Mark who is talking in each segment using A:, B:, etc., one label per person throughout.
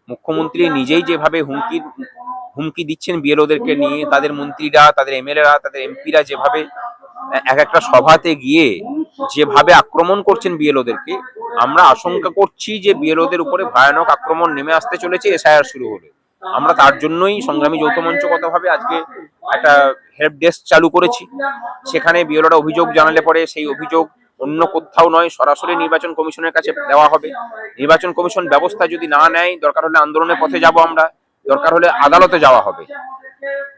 A: মুখ্যমন্ত্রী নিজেই যেভাবে হুমকি দিচ্ছেন বিএলওদেরকে নিয়ে, তাদের মন্ত্রীরা, তাদের এমএলএরা, তাদের এমপিরা যেভাবে এক একটা সভাতে গিয়ে যেভাবে আক্রমণ করছেন বিএলওদেরকে, আমরা আশঙ্কা করছি যে বিএলওদের উপরে ভয়ানক আক্রমণ নেমে আসতে চলেছে এসআইআর শুরু হলে। আমরা তার জন্যই সংগ্রামী যৌথ মঞ্চগতভাবে আজকে একটা হেল্প ডেস্ক চালু করেছি। সেখানে বিএলওরা অভিযোগ জানালে পরে সেই অভিযোগ অন্য কোথাও নয়, সরাসরি নির্বাচন কমিশনের কাছে দেওয়া হবে। নির্বাচন কমিশন ব্যবস্থা যদি না নেয়, দরকার হলে আন্দোলনের পথে যাব আমরা, দরকার হলে আদালতে যাওয়া হবে।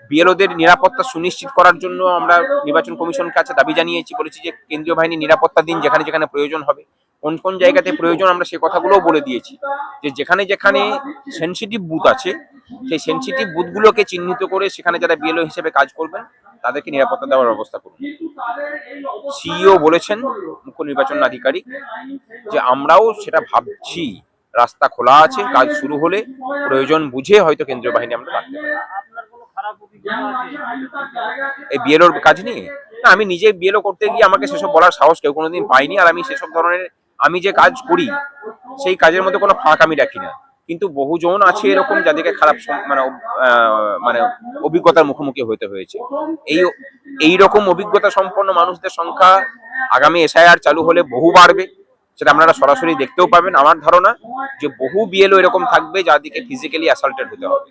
A: বিএলওদের নিরাপত্তা সুনিশ্চিত করার জন্য আমরা নির্বাচন কমিশনের কাছে দাবি জানিয়েছি, বলেছি যে কেন্দ্রীয় বাহিনী নিরাপত্তা দিন যেখানে যেখানে প্রয়োজন হবে। কোন কোন জায়গাতে প্রয়োজন আমরা সে কথাগুলোও বলে দিয়েছি, যে যেখানে যেখানে সেনসিটিভ বুথ আছে সেই সেনসিটিভ বুথগুলোকে চিহ্নিত করে সেখানে যারা বিএলও হিসেবে কাজ করবেন তাদেরকে নিরাপত্তা দেওয়ার ব্যবস্থা করুন। সিইও বলেছেন, মুখ্য নির্বাচন আধিকারিক, যে আমরাও সেটা ভাবছি, রাস্তা খোলা আছে, কাজ শুরু হলে প্রয়োজন বুঝে হয়তো কেন্দ্রীয় বাহিনী আমরা রাখতে পারি। এই বিএলওর কাজ নিয়ে না, আমি নিজে বিএলও করতে গিয়ে আমাকে সেসব বলার সাহস কেউ কোনোদিন পাইনি। আর আমি সেসব ধরনের, আমি যে কাজ করি সেই কাজের মধ্যে কোনো ফাঁক আমি রাখি না। কিন্তু বহুজন আছে এরকম যাদেরকে খারাপ মানে অভিজ্ঞতার মুখোমুখি হতে হয়েছে। এই রকম অভিজ্ঞতা সম্পন্ন মানুষদের সংখ্যা আগামী এসআইআর চালু হলে বহু বাড়বে, সেটা আপনারা সরাসরি দেখতেও পাবেন। আমার ধারণা যে বহু বিএলও এরকম থাকবে যাদেরকে ফিজিক্যালি অ্যাসাল্টেড হতে হবে।